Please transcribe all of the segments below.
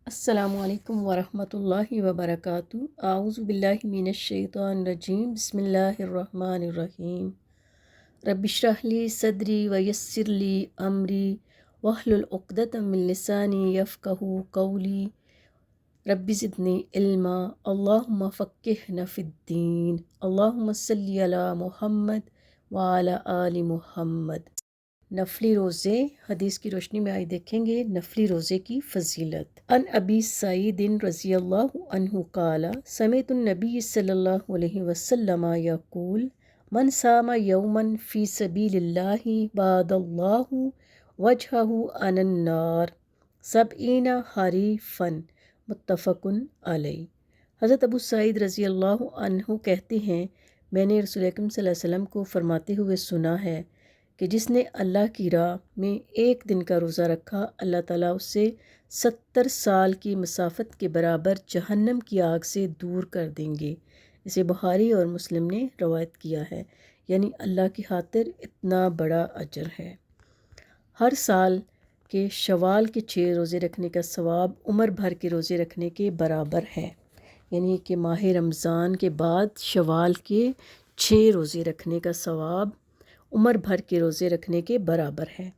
السلام علیکم ورحمۃ اللہ وبرکاتہ۔ اعوذ باللہ من الشیطان الرجیم، بسم اللہ الرحمن الرحیم۔ رب اشرح لی صدری ویسر لی امری واحلل عقدۃ من لسانی یفقہوا قولی رب زدنی علما اللہم فقہنا فی الدین اللہم صلی علی محمد وعلی آل محمد۔ نفلی روزے، حدیث کی روشنی میں آئی دیکھیں گے نفلی روزے کی فضیلت۔ ان ابی سعید رضی اللہ عنہ قال سمعت النبی صلی اللہ علیہ وسلم یقول من صام یوما فی سبیل اللہ بعد اللہ وجہہ عن النار سبعین حریفا، متفق علیہ۔ حضرت ابو سعید رضی اللہ عنہ کہتے ہیں میں نے رسول اکرم صلی اللہ علیہ وسلم کو فرماتے ہوئے سنا ہے کہ جس نے اللہ کی راہ میں ایک دن کا روزہ رکھا، اللہ تعالیٰ اسے 70 سال کی مسافت کے برابر جہنم کی آگ سے دور کر دیں گے۔ اسے بخاری اور مسلم نے روایت کیا ہے، یعنی اللہ کی خاطر اتنا بڑا اجر ہے۔ ہر سال کے شوال کے 6 روزے رکھنے کا ثواب عمر بھر کے روزے رکھنے کے برابر ہے، یعنی کہ ماہ رمضان کے بعد شوال کے 6 روزے رکھنے کا ثواب عمر بھر کے روزے رکھنے کے برابر ہے۔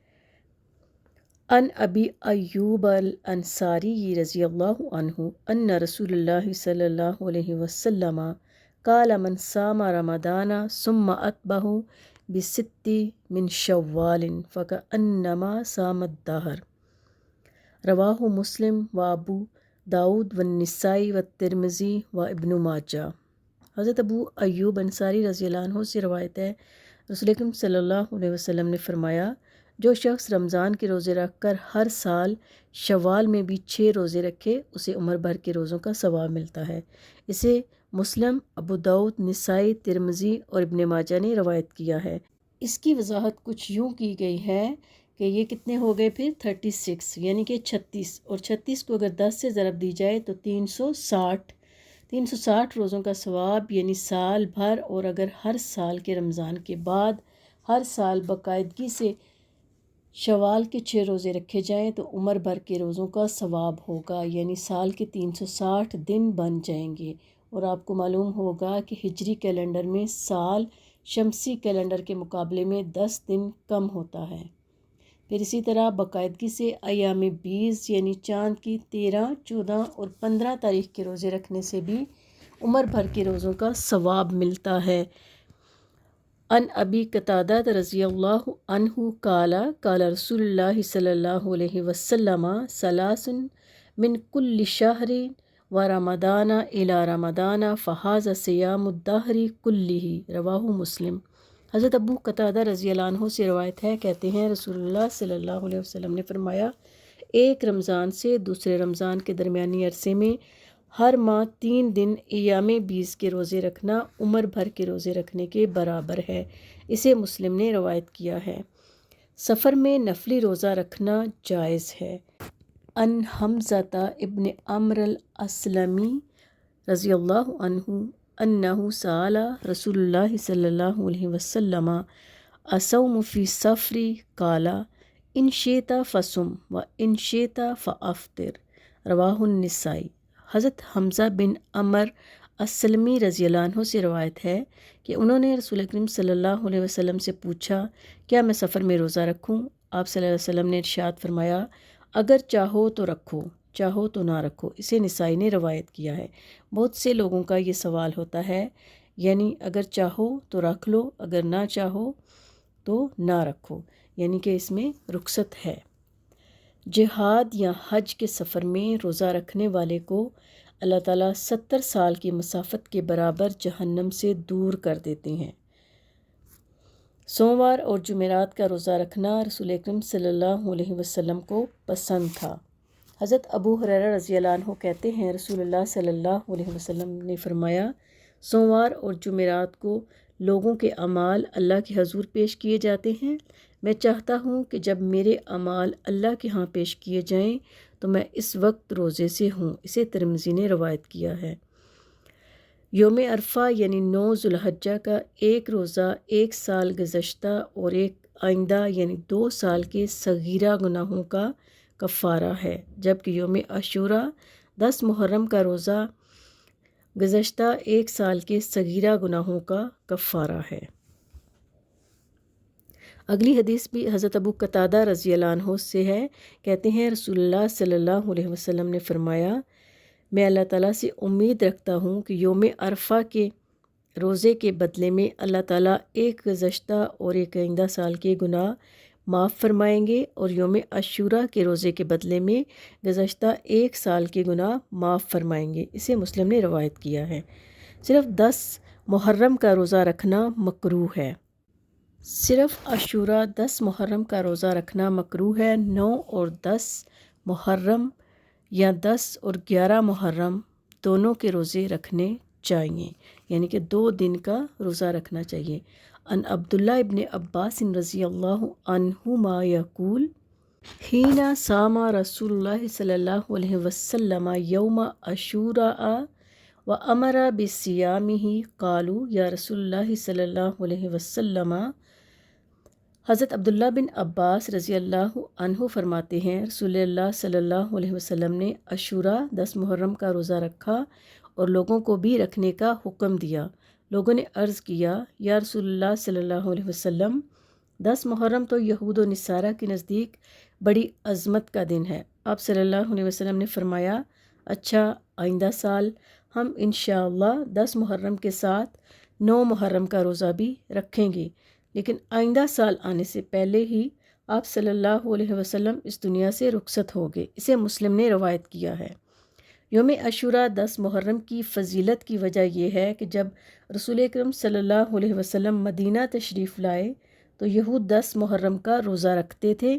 ان ابی ایوب الانصاری رضی اللہ عنہ ان رسول اللہ صلی اللہ علیہ وسلم قال من صام رمضان ثم اتبعہ بست من شوال فکأنما صام الدہر، رواہ مسلم و ابو داود والنسائی والترمذی و ابن ماجہ۔ حضرت ابو ایوب انصاری رضی اللہ عنہ سے روایت ہے، رسول اکرم صلی اللہ علیہ وسلم نے فرمایا جو شخص رمضان کے روزے رکھ کر ہر سال شوال میں بھی 6 روزے رکھے اسے عمر بھر کے روزوں کا ثواب ملتا ہے۔ اسے مسلم، ابو داؤد، نسائی، ترمذی اور ابن ماجہ نے روایت کیا ہے۔ اس کی وضاحت کچھ یوں کی گئی ہے کہ یہ کتنے ہو گئے پھر 36، یعنی کہ 36، اور 36 کو اگر 10 سے ضرب دی جائے تو 360 روزوں کا ثواب، یعنی سال بھر۔ اور اگر ہر سال کے رمضان کے بعد ہر سال باقاعدگی سے شوال کے 6 روزے رکھے جائیں تو عمر بھر کے روزوں کا ثواب ہوگا، یعنی سال کے 360 دن بن جائیں گے۔ اور آپ کو معلوم ہوگا کہ ہجری کیلنڈر میں سال شمسی کیلنڈر کے مقابلے میں 10 دن کم ہوتا ہے۔ پھر اسی طرح باقاعدگی سے ایام 20 یعنی چاند کی 13، 14 اور 15 تاریخ کے روزے رکھنے سے بھی عمر بھر کے روزوں کا ثواب ملتا ہے۔ ان ابی قتادہ رضی اللہ عنہ قال قال رسول اللہ صلی اللہ علیہ وسلم ثلاث من کل شہر و رمضان الی رمضان فہذا صیام الدہر کلہ، رواہ مسلم۔ حضرت ابو قتادہ رضی اللہ عنہ سے روایت ہے، کہتے ہیں رسول اللہ صلی اللہ علیہ وسلم نے فرمایا ایک رمضان سے دوسرے رمضان کے درمیانی عرصے میں ہر ماہ 3 دن ایام 20 کے روزے رکھنا عمر بھر کے روزے رکھنے کے برابر ہے۔ اسے مسلم نے روایت کیا ہے۔ سفر میں نفلی روزہ رکھنا جائز ہے۔ ان حمزہ ابن عمرو الاسلمی رضی اللہ عنہ انہ سأل رسول اللہ صلی اللہ علیہ وسلم اصوم فی السفر قال ان شئت فصم و ان شئت فافطر، رواہ النسائی۔ حضرت حمزہ بن عمر السلمی رضی اللہ عنہ سے روایت ہے کہ انہوں نے رسول اکرم صلی اللہ علیہ وسلم سے پوچھا کیا میں سفر میں روزہ رکھوں؟ آپ صلی اللہ علیہ وسلم نے ارشاد فرمایا اگر چاہو تو رکھو، چاہو تو نہ رکھو۔ اسے نسائی نے روایت کیا ہے۔ بہت سے لوگوں کا یہ سوال ہوتا ہے، یعنی اگر چاہو تو رکھ لو، اگر نہ چاہو تو نہ رکھو، یعنی کہ اس میں رخصت ہے۔ جہاد یا حج کے سفر میں روزہ رکھنے والے کو اللہ تعالیٰ 70 سال کی مسافت کے برابر جہنم سے دور کر دیتے ہیں۔ سوموار اور جمعرات کا روزہ رکھنا رسول اکرم صلی اللہ علیہ وسلم کو پسند تھا۔ حضرت ابو ہریرہ رضی اللہ عنہ کہتے ہیں رسول اللہ صلی اللہ علیہ وسلم نے فرمایا سوموار اور جمعرات کو لوگوں کے اعمال اللہ کے حضور پیش کیے جاتے ہیں۔ میں چاہتا ہوں کہ جب میرے اعمال اللہ کے ہاں پیش کیے جائیں تو میں اس وقت روزے سے ہوں۔ اسے ترمذی نے روایت کیا ہے۔ یوم عرفہ یعنی 9 ذوالحجہ کا ایک روزہ 1 سال گزشتہ اور ایک آئندہ یعنی 2 سال کے صغیرہ گناہوں کا کفارہ ہے، جبکہ یوم عاشورہ 10 محرم کا روزہ گزشتہ 1 سال کے صغیرہ گناہوں کا کفارہ ہے۔ اگلی حدیث بھی حضرت ابو قتادہ رضی اللہ عنہ سے ہے، کہتے ہیں رسول اللہ صلی اللہ علیہ وسلم نے فرمایا، میں اللہ تعالیٰ سے امید رکھتا ہوں کہ یوم عرفہ کے روزے کے بدلے میں اللہ تعالیٰ ایک گزشتہ اور ایک آئندہ سال کے گناہ معاف فرمائیں گے، اور یوم عاشورہ کے روزے کے بدلے میں گزشتہ 1 سال کے گناہ معاف فرمائیں گے۔ اسے مسلم نے روایت کیا ہے۔ صرف 10 محرم کا روزہ رکھنا مکروہ ہے۔ صرف عاشورہ 10 محرم کا روزہ رکھنا مکروہ ہے۔ 9 اور 10 محرم یا 10 اور 11 محرم دونوں کے روزے رکھنے چاہیے، یعنی کہ 2 دن کا روزہ رکھنا چاہیے۔ ان عبداللہ ابن عباس رضی اللہ عنہما یقول حین صام رسول اللہ صلی اللہ علیہ وسلم یوم عاشوراء وامر بصیامہ قالوا یا رسول اللہ صلی اللہ علیہ وسلم۔ حضرت عبداللہ بن عباس رضی اللہ عنہ فرماتے ہیں، رسول اللہ صلی اللہ علیہ وسلم نے عاشورہ 10 محرم کا روزہ رکھا اور لوگوں کو بھی رکھنے کا حکم دیا۔ لوگوں نے عرض کیا، یا رسول اللہ صلی اللہ علیہ وسلم، 10 محرم تو یہود و نصارہ کے نزدیک بڑی عظمت کا دن ہے۔ آپ صلی اللہ علیہ وسلم نے فرمایا، اچھا آئندہ سال ہم انشاءاللہ 10 محرم کے ساتھ 9 محرم کا روزہ بھی رکھیں گے، لیکن آئندہ سال آنے سے پہلے ہی آپ صلی اللہ علیہ وسلم اس دنیا سے رخصت ہو گئے۔ اسے مسلم نے روایت کیا ہے۔ یوم عاشورہ 10 محرم کی فضیلت کی وجہ یہ ہے کہ جب رسول اکرم صلی اللہ علیہ وسلم مدینہ تشریف لائے تو یہود 10 محرم کا روزہ رکھتے تھے۔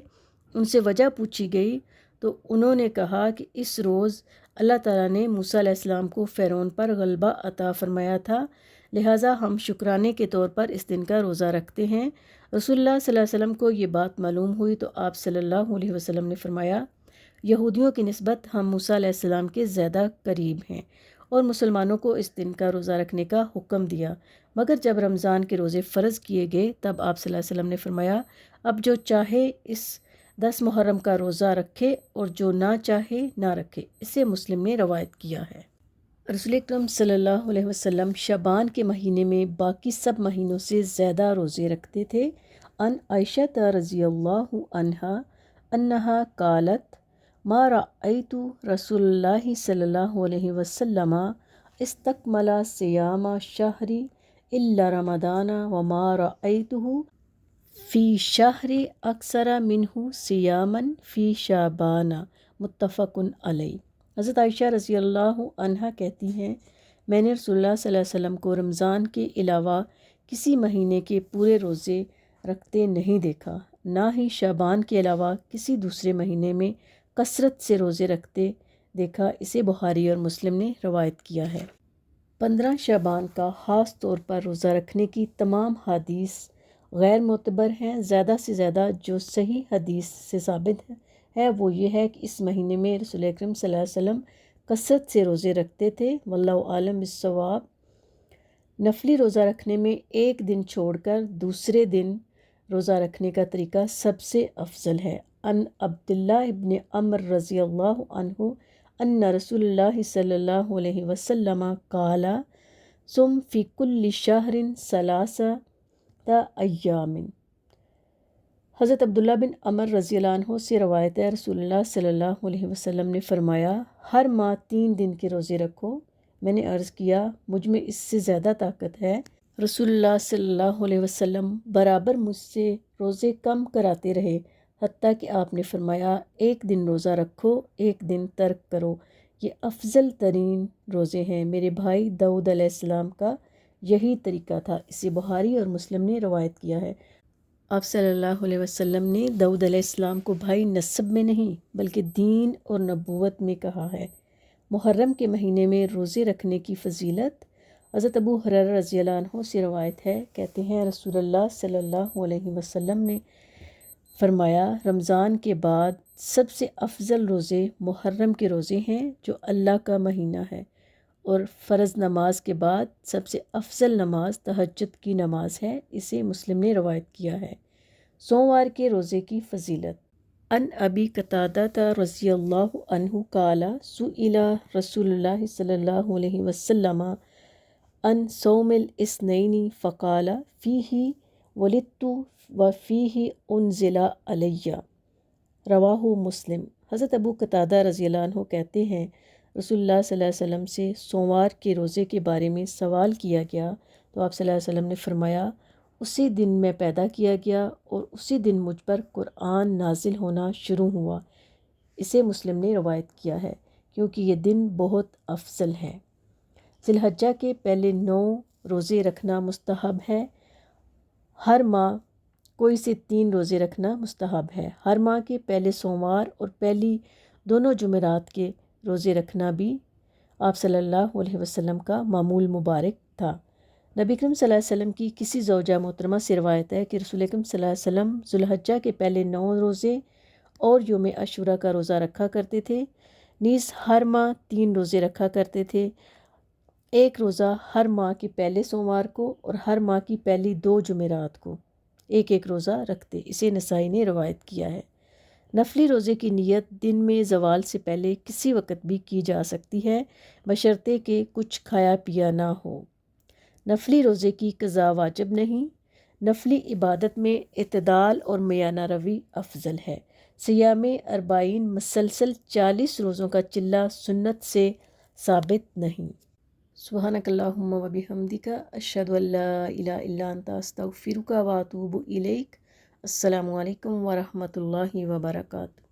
ان سے وجہ پوچھی گئی تو انہوں نے کہا کہ اس روز اللہ تعالیٰ نے موسیٰ علیہ السلام کو فرعون پر غلبہ عطا فرمایا تھا، لہٰذا ہم شکرانے کے طور پر اس دن کا روزہ رکھتے ہیں۔ رسول اللہ صلی اللہ علیہ وسلم کو یہ بات معلوم ہوئی تو آپ صلی اللہ علیہ وسلم نے فرمایا، یہودیوں کی نسبت ہم موسیٰ علیہ السلام کے زیادہ قریب ہیں، اور مسلمانوں کو اس دن کا روزہ رکھنے کا حکم دیا۔ مگر جب رمضان کے روزے فرض کیے گئے تب آپ صلی اللہ علیہ وسلم نے فرمایا، اب جو چاہے اس 10 محرم کا روزہ رکھے اور جو نہ چاہے نہ رکھے۔ اسے مسلم نے روایت کیا ہے۔ رسول اکرم صلی اللہ علیہ وسلم شعبان کے مہینے میں باقی سب مہینوں سے زیادہ روزے رکھتے تھے۔ ان عائشہ رضی اللہ عنہا انہا قالت ما رأیت رسول اللہ صلی اللہ علیہ وسلم استکمل صیام شہر الا رمضان وما رأیتہ فی شہر اکثر منہ صیاما فی شعبان، متفق علیہ۔ حضرت عائشہ رضی اللہ عنہا کہتی ہیں، میں نے رسول اللہ صلی اللہ علیہ وسلم کو رمضان کے علاوہ کسی مہینے کے پورے روزے رکھتے نہیں دیکھا، نہ ہی شعبان کے علاوہ کسی دوسرے مہینے میں کثرت سے روزے رکھتے دیکھا۔ اسے بخاری اور مسلم نے روایت کیا ہے۔ 15 شعبان کا خاص طور پر روزہ رکھنے کی تمام حدیث غیر معتبر ہیں۔ زیادہ سے زیادہ جو صحیح حدیث سے ثابت ہے وہ یہ ہے کہ اس مہینے میں رسول اکرم صلی اللہ علیہ وسلم کثرت سے روزے رکھتے تھے۔ واللہ عالم بالصواب۔ نفلی روزہ رکھنے میں ایک دن چھوڑ کر دوسرے دن روزہ رکھنے کا طریقہ سب سے افضل ہے۔ ان عبداللہ ابن عمر رضی اللہ عنہ ان رسول اللہ صلی اللہ علیہ وسلم قال صم فی کل شہر 3 ایام۔ حضرت عبداللہ بن عمر رضی اللہ عنہ سے روایت ہے، رسول اللہ صلی اللہ علیہ وسلم نے فرمایا، ہر ماہ 3 دن کے روزے رکھو۔ میں نے عرض کیا، مجھ میں اس سے زیادہ طاقت ہے؟ رسول اللہ صلی اللہ علیہ وسلم برابر مجھ سے روزے کم کراتے رہے، حتیٰ کہ آپ نے فرمایا، ایک دن روزہ رکھو، ایک دن ترک کرو، یہ افضل ترین روزے ہیں۔ میرے بھائی داؤد علیہ السلام کا یہی طریقہ تھا۔ اسے بخاری اور مسلم نے روایت کیا ہے۔ آپ صلی اللہ علیہ وسلم نے داؤد علیہ السلام کو بھائی نسب میں نہیں بلکہ دین اور نبوت میں کہا ہے۔ محرم کے مہینے میں روزے رکھنے کی فضیلت حضرت ابو ہریرہ رضی اللہ عنہ سے روایت ہے، کہتے ہیں رسول اللہ صلی اللہ علیہ وسلم نے فرمایا، رمضان کے بعد سب سے افضل روزے محرم کے روزے ہیں جو اللہ کا مہینہ ہے، اور فرض نماز کے بعد سب سے افضل نماز تہجد کی نماز ہے۔ اسے مسلم نے روایت کیا ہے۔ سوموار کے روزے کی فضیلت۔ ان ابی قتادہ رضی اللہ عنہ قال سئل رسول اللہ صلی اللہ علیہ وسلم ان صوم الاثنین فقال فیہ ولدت وفیہ انزل علی، رواہ مسلم۔ حضرت ابو قتادہ رضی اللہ عنہ کہتے ہیں رسول اللہ صلی اللہ علیہ وسلم سے سوموار کے روزے کے بارے میں سوال کیا گیا تو آپ صلی اللہ علیہ وسلم نے فرمایا اسی دن میں پیدا کیا گیا اور اسی دن مجھ پر قرآن نازل ہونا شروع ہوا۔ اسے مسلم نے روایت کیا ہے کیونکہ یہ دن بہت افضل ہے۔ ذی الحجہ کے پہلے 9 روزے رکھنا مستحب ہے۔ ہر ماہ کوئی سے 3 روزے رکھنا مستحب ہے۔ ہر ماہ کے پہلے سوموار اور پہلی دونوں جمعرات کے روزے رکھنا بھی آپ صلی اللہ علیہ وسلم کا معمول مبارک تھا۔ نبی کریم صلی اللہ علیہ وسلم کی کسی زوجہ محترمہ سے روایت ہے کہ رسول اکرم صلی اللہ علیہ وسلم ذی الحجہ کے پہلے 9 روزے اور یوم عاشوراء کا روزہ رکھا کرتے تھے، نیز ہر ماہ 3 روزے رکھا کرتے تھے، ایک روزہ ہر ماہ کے پہلے سوموار کو اور ہر ماہ کی پہلی 2 جمعرات کو ایک ایک روزہ رکھتے۔ اسے نسائی نے روایت کیا ہے۔ نفلی روزے کی نیت دن میں زوال سے پہلے کسی وقت بھی کی جا سکتی ہے بشرطے کہ کچھ کھایا پیا نہ ہو۔ نفلی روزے کی قضا واجب نہیں۔ نفلی عبادت میں اعتدال اور میانہ روی افضل ہے۔ صیام 40 مسلسل 40 روزوں کا چلہ سنت سے ثابت نہیں۔ سبحانک اللہم و بحمدک اشہد ان لا الہ الا انت استغفرک و اتوب الیک۔ السلام علیکم ورحمۃ اللہ وبرکاتہ۔